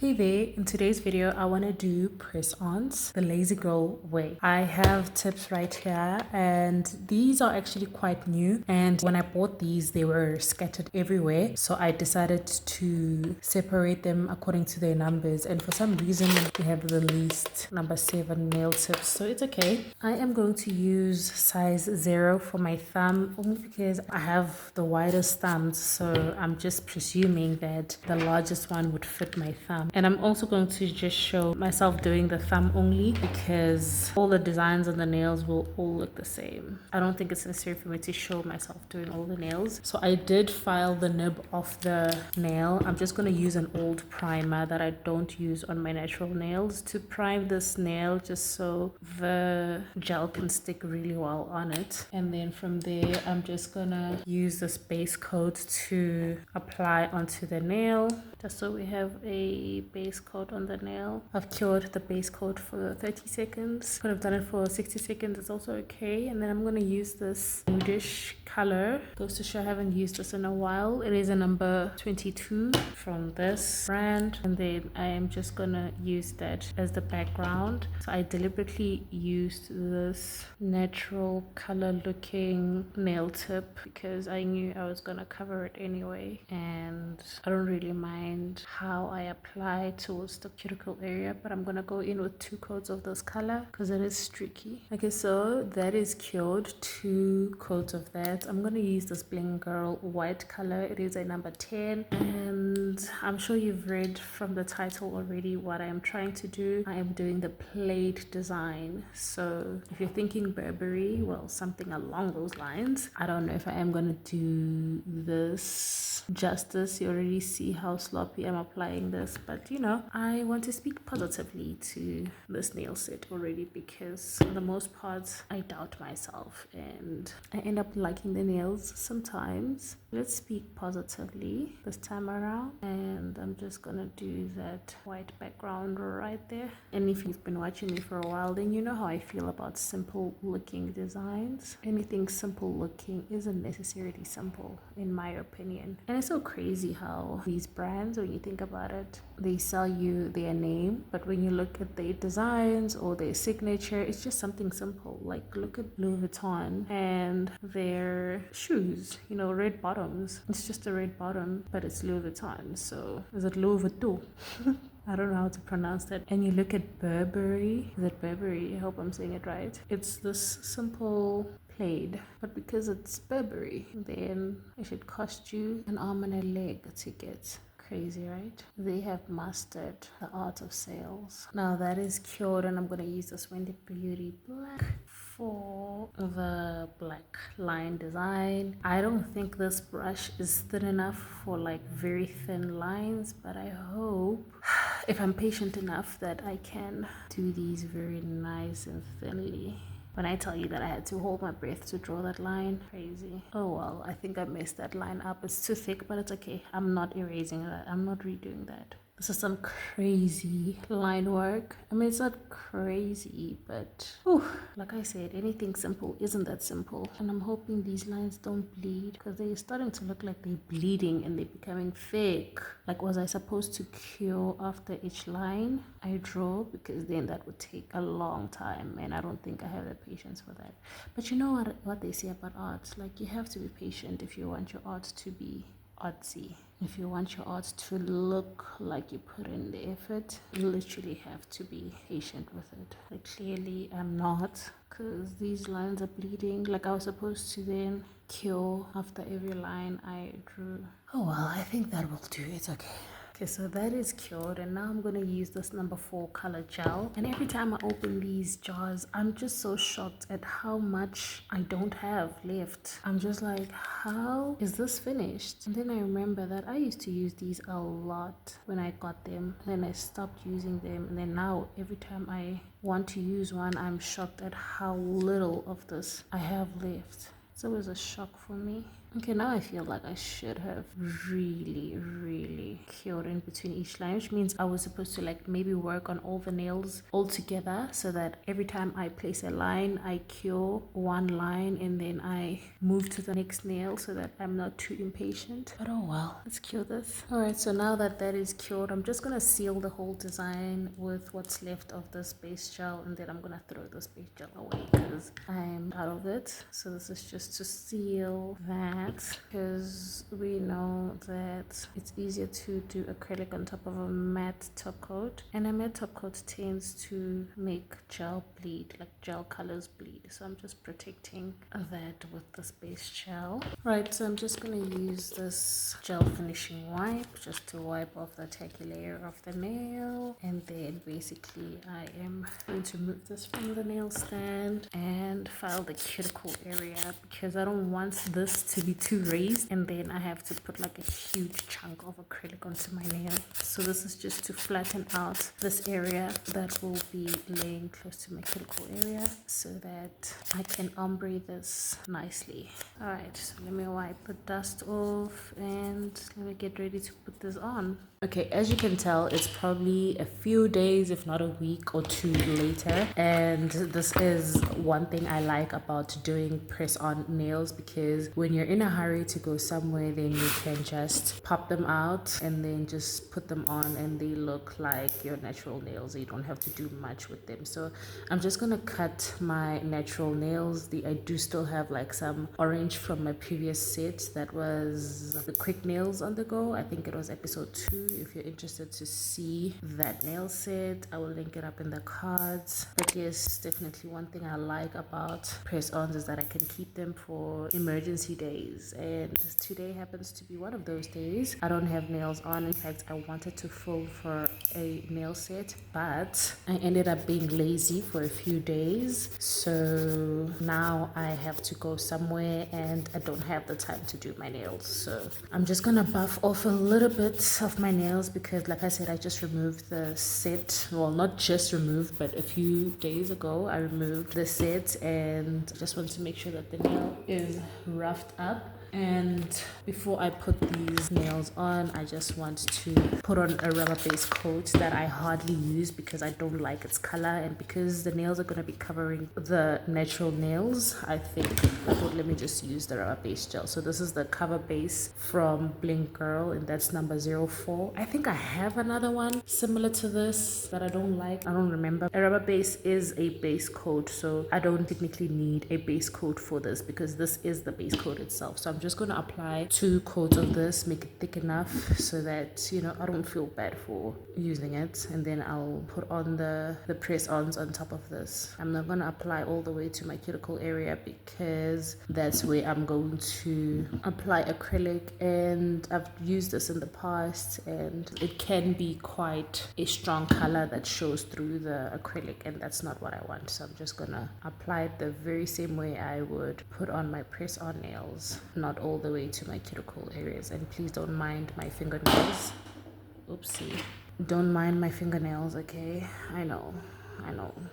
Hey there, in today's video I want to do press-ons the lazy girl way. I have tips right here and these are actually quite new, and when I bought these they were scattered everywhere, so I decided to separate them according to their numbers, and for some reason they have the least number 7 nail tips, so it's okay. I am going to use size 0 for my thumb only because I have the widest thumbs, so I'm just presuming that the largest one would fit my thumb. And I'm also going to just show myself doing the thumb only because all the designs on the nails will all look the same. I don't think it's necessary for me to show myself doing all the nails. So I did file the nib off the nail. I'm just going to use an old primer that I don't use on my natural nails to prime this nail just so the gel can stick really well on it. And then from there, I'm just going to use this base coat to apply onto the nail just so we have a base coat on the nail. I've cured the base coat for 30 seconds. Could have done it for 60 seconds, it's also okay. And then I'm going to use this nudish color. Goes to show I haven't used this in a while. It is a number 22 from this brand, and then I am just going to use that as the background. So I deliberately used this natural color looking nail tip because I knew I was going to cover it anyway, and I don't really mind how I apply towards the cuticle area, but I'm gonna go in with 2 coats of this color because it is streaky. Okay, so that is cured. 2 coats of that. I'm gonna use this Bling Girl white color. It is a number 10, and I'm sure you've read from the title already what I am trying to do. I am doing the Plaid design. So if you're thinking Burberry, well, something along those lines. I don't know if I am gonna do this justice. You already see how sloppy I'm applying this, but you know, I want to speak positively to this nail set already because for the most part I doubt myself and I end up liking the nails sometimes. Let's speak positively this time around, and I'm just gonna do that white background right there. And if you've been watching me for a while, then you know how I feel about simple looking designs. Anything simple looking isn't necessarily simple in my opinion. And it's so crazy how these brands, when you think about it, they sell you their name, but when you look at their designs or their signature, it's just something simple. Like look at Louis Vuitton and their shoes, you know, red bottoms. It's just a red bottom, but it's Louis Vuitton. So is it Louis Vuitton? I don't know how to pronounce that. And you look at Burberry. Is it Burberry? I hope I'm saying it right. It's this simple Plaid, but because it's Burberry, then it should cost you an arm and a leg to get. Crazy, right? They have mastered the art of sales. Now that is cured, and I'm going to use this Wendy Beauty black for the black line design. I don't think this brush is thin enough for like very thin lines, but I hope if I'm patient enough that I can do these very nice and thinly. When I tell you that I had to hold my breath to draw that line, crazy. Oh well, I think I messed that line up. It's too thick, but it's okay. I'm not erasing that. I'm not redoing that. This is some crazy line work. I mean, it's not crazy, but whew, like I said, anything simple isn't that simple. And I'm hoping these lines don't bleed because they're starting to look like they're bleeding and they're becoming thick. Like, was I supposed to cure after each line I draw? Because then that would take a long time, and I don't think I have the patience for that. But you know what they say about art? Like, you have to be patient if you want your art to be artsy. If you want your art to look like you put in the effort, you literally have to be patient with it. Like clearly I'm not, because these lines are bleeding. Like I was supposed to then cure after every line I drew. Oh well, I think that will do. It's okay. Okay, so that is cured, and now I'm going to use this number 4 color gel. And every time I open these jars, I'm just so shocked at how much I don't have left. I'm just like, how is this finished? And then I remember that I used to use these a lot when I got them. And then I stopped using them. And then now every time I want to use one, I'm shocked at how little of this I have left. It's always a shock for me. Okay, now I feel like I should have really cured in between each line, which means I was supposed to like maybe work on all the nails all together so that every time I place a line, I cure one line and then I move to the next nail so that I'm not too impatient. But oh well, let's cure this. Alright, so now that that is cured, I'm just gonna seal the whole design with what's left of this base gel, and then I'm gonna throw this base gel away because I'm out of it. So this is just to seal that, because we know that it's easier to do acrylic on top of a matte top coat, and a matte top coat tends to make gel bleed, like gel colors bleed. So I'm just protecting that with this base gel. Right, so I'm just gonna use this gel finishing wipe just to wipe off the tacky layer of the nail, and then basically I am going to move this from the nail stand and file the cuticle area, because I don't want this to be too raised and then I have to put like a huge chunk of acrylic onto my nail. So this is just to flatten out this area that will be laying close to my cuticle area so that I can ombre this nicely. Alright, so let me wipe the dust off and let me get ready to put this on. Okay, as you can tell, it's probably a few days, if not a week or two later, and this is one thing I like about doing press-on nails, because when you're in a hurry to go somewhere, then you can just pop them out and then just put them on and they look like your natural nails. You don't have to do much with them. So I'm just gonna cut my natural nails. I do still have like some orange from my previous set that was the quick nails on the go. I think it was episode 2. If you're interested to see that nail set, I will link it up in the cards. But yes, definitely one thing I like about press-ons is that I can keep them for emergency days, and today happens to be one of those days. I don't have nails on. In fact, I wanted to fold for a nail set, but I ended up being lazy for a few days, so now I have to go somewhere and I don't have the time to do my nails. So I'm just gonna buff off a little bit of my nails, because like I said, I just removed the set. Well, not just removed, but a few days ago I removed the set, and just want to make sure that the nail is roughed up. And before I put these nails on, I just want to put on a rubber base coat that I hardly use because I don't like its color, and because the nails are going to be covering the natural nails, I think I thought let me just use the rubber base gel. So this is the cover base from Bling Girl, and that's number 04. I think I have another one similar to this that I don't like. I don't remember. A rubber base is a base coat, so I don't technically need a base coat for this because this is the base coat itself. So I'm just going to apply 2 coats of this, make it thick enough so that, you know, I don't feel bad for using it, and then I'll put on the press-ons on top of this. I'm not going to apply all the way to my cuticle area because that's where I'm going to apply acrylic, and I've used this in the past and it can be quite a strong color that shows through the acrylic, and that's not what I want. So I'm just going to apply it the very same way I would put on my press-on nails, not all the way to my cuticle areas. And please don't mind my fingernails. Oopsie. Don't mind my fingernails, okay? I know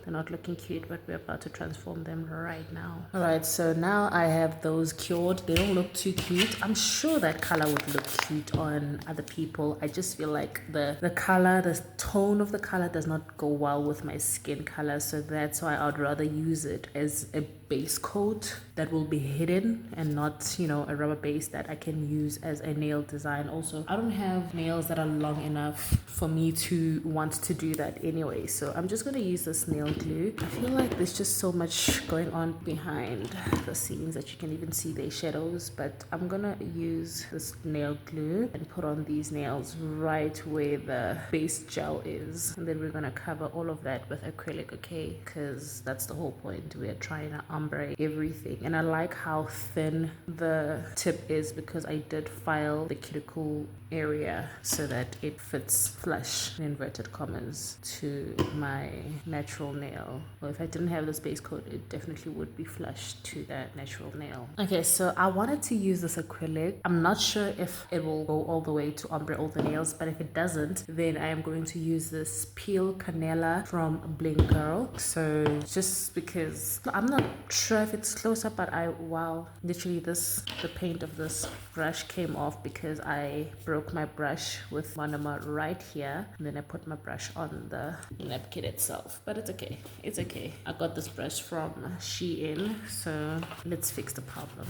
they're not looking cute, but we're about to transform them right now. All right, so now I have those cured. They don't look too cute. I'm sure that color would look cute on other people. I just feel like the color, the tone of the color does not go well with my skin color, so that's why I'd rather use it as a base coat that will be hidden and not, you know, a rubber base that I can use as a nail design. Also, I don't have nails that are long enough for me to want to do that anyway, so I'm just going to use this nail glue. I feel like there's just so much going on behind the scenes that you can even see their shadows, but I'm gonna use this nail glue and put on these nails right where the base gel is, and then we're gonna cover all of that with acrylic, okay? Because that's the whole point. We're trying to ombre everything, and I like how thin the tip is because I did file the cuticle area so that it fits flush, in inverted commas, to my natural nail. Well, if I didn't have this base coat, it definitely would be flush to that natural nail. Okay, so I wanted to use this acrylic. I'm not sure if it will go all the way to ombre all the nails, but if it doesn't, then I am going to use this Peel Canela from Bling Girl. So just because I'm not sure if it's close up, but wow, literally the paint of this brush came off because I broke my brush with monomer right here, and then I put my brush on the napkin itself. But it's okay, it's okay. I got this brush from Shein, so let's fix the problem.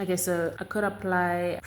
Okay, so I could apply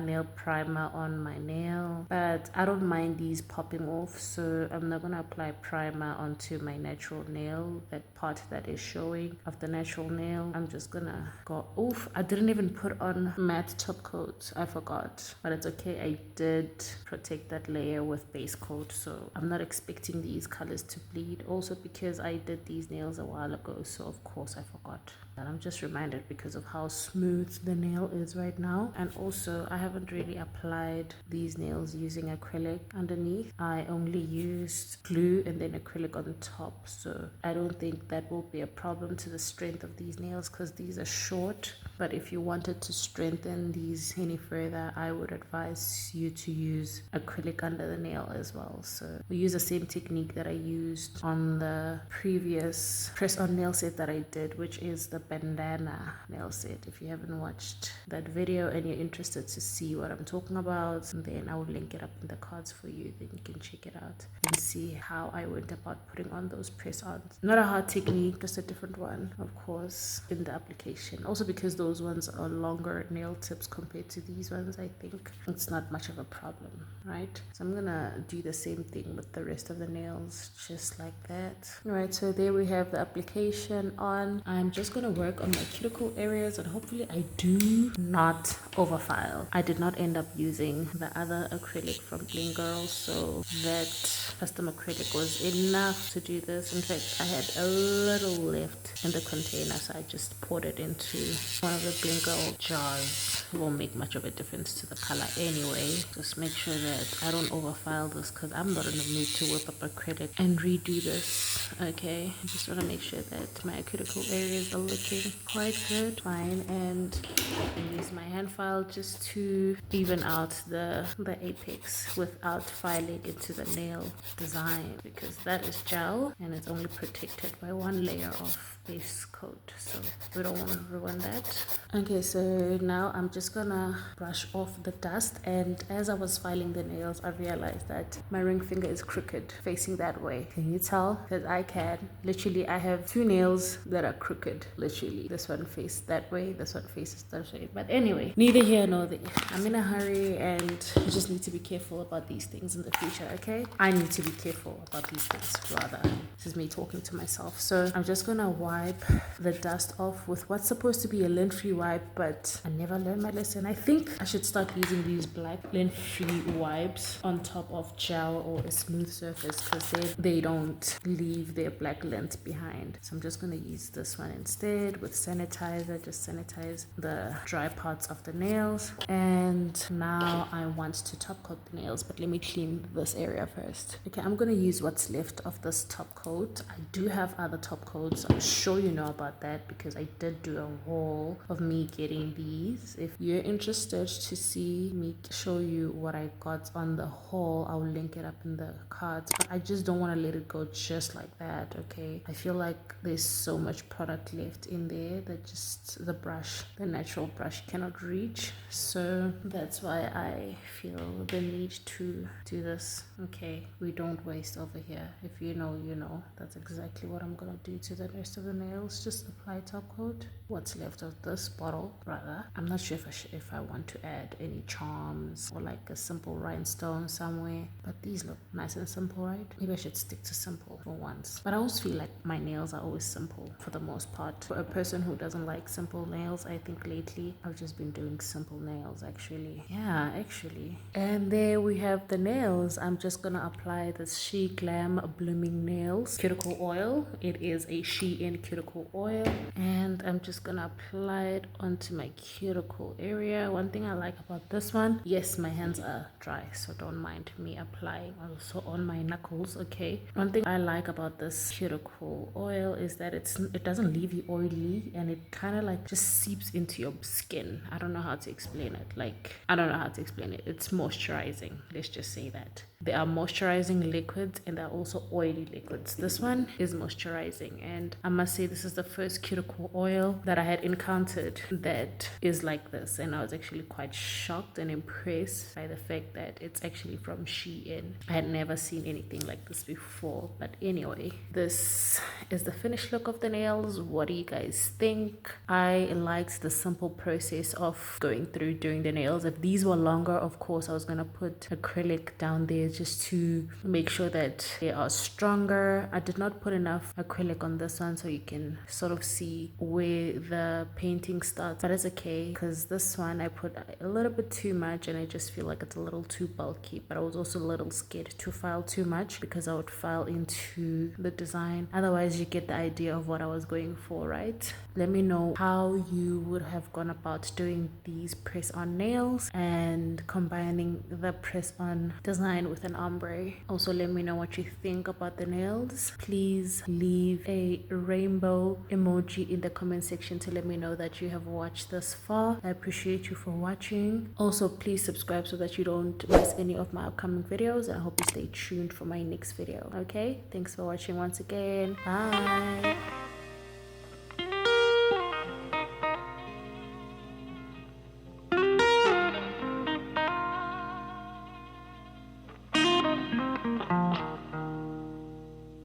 nail primer on my nail, but I don't mind these popping off, so I'm not gonna apply primer onto my natural nail, that part that is showing of the natural nail. I'm just gonna go, oof, I didn't even put on matte top coat, I forgot, but it's okay. I did protect that layer with base coat, so I'm not expecting these colors to bleed, also because I did these nails a while ago, so of course I forgot. And I'm just reminded because of how smooth the nail is right now. And also I haven't really applied these nails using acrylic underneath. I only used glue and then acrylic on top, so I don't think that will be a problem to the strength of these nails because these are short. But if you wanted to strengthen these any further, I would advise you to use acrylic under the nail as well. So we use the same technique that I used on the previous press-on nail set that I did, which is the bandana nail set. If you haven't watched that video and you're interested to see what I'm talking about, then I will link it up in the cards for you. Then you can check it out and see how I went about putting on those press-ons. Not a hard technique, just a different one, of course, in the application. Also because those ones are longer nail tips compared to these ones, I think it's not much of a problem, right? So I'm gonna do the same thing with the rest of the nails, just like that. All right, so there we have the application on. I'm just gonna work on my cuticle areas and hopefully I do not overfile. I did not end up using the other acrylic from Bling Girl, so that custom acrylic was enough to do this. In fact, I had a little left in the container, so I just poured it into one of the Bling Girl jars. It won't make much of a difference to the color anyway. Just make sure that I don't overfile this because I'm not in the mood to whip up acrylic and redo this. Okay, I just want to make sure that my cuticle areas are looking quite good, fine, and I can use my hand file just to even out the apex without filing into the nail design, because that is gel and it's only protected by one layer of base coat, so we don't want to ruin that. Okay, so now I'm just gonna brush off the dust, and as I was filing the nails I realized that my ring finger is crooked facing that way. Can you tell? Because I can literally, I have two nails that are crooked, literally. This one faces that way, this one faces that way, but anyway, neither here nor there. I'm in a hurry and you just need to be careful about these things in the future. Okay, I need to be careful about these things, rather. This is me talking to myself. So I'm just gonna wipe the dust off with what's supposed to be a lint-free wipe, but I never learned my lesson. I think I should start using these black lint-free wipes on top of gel or a smooth surface because they don't leave their black lint behind. So I'm just going to use this one instead with sanitizer, just sanitize the dry parts of the nails. And now I want to top coat the nails, but let me clean this area first. Okay, I'm going to use what's left of this top coat. I do have other top coats. I'm sure you know about that because I did do a haul of me getting these. If you're interested to see me show you what I got on the haul, I'll link it up in the cards, but I just don't want to let it go just like that. Okay, I feel like there's so much product left in there that just the natural brush cannot reach, so that's why I feel the need to do this. Okay, we don't waste over here. If you know, you know. That's exactly what I'm gonna do to the rest of the nails. Just apply top coat what's left of this bottle, rather. I'm not sure if I want to add any charms or like a simple rhinestone somewhere, but these look nice and simple, right? Maybe I should stick to simple for once. But I always feel like my nails are always simple for the most part. For a person who doesn't like simple nails, I think lately I've just been doing simple nails actually. Yeah, actually. And there we have the nails. I'm just gonna apply this She Glam Blooming Nails cuticle oil. It is a Shein cuticle oil, and I'm just gonna apply it onto my cuticle area. One thing I like about this one, yes, my hands are dry, so don't mind me applying also on my knuckles. Okay, one thing I like about this cuticle oil is that it doesn't leave you oily, and it kind of like just seeps into your skin. I don't know how to explain it. It's moisturizing, let's just say that. there are moisturizing liquids and there are also oily liquids. This one is moisturizing, and I must say this is the first cuticle oil that I had encountered that is like this, and I was actually quite shocked and impressed by the fact that it's actually from Shein. I had never seen anything like this before. But anyway, this is the finished look of the nails. What do you guys think? I liked the simple process of going through doing the nails. If these were longer, of course I was gonna put acrylic down there just to make sure that they are stronger. I did not put enough acrylic on this one so you can sort of see where the painting starts, but it's okay because this one I put a little bit too much and I just feel like it's a little too bulky. But I was also a little scared to file too much because I would file into the design. Otherwise you get the idea of what I was going for, right? Let me know how you would have gone about doing these press on nails and combining the press on design with an ombre. Also let me know what you think about the nails. Please leave a rainbow emoji in the comment section to let me know that you have watched this far. I appreciate you for watching. Also please subscribe so that you don't miss any of my upcoming videos, and I hope you stay tuned for my next video. Okay, thanks for watching once again. Bye.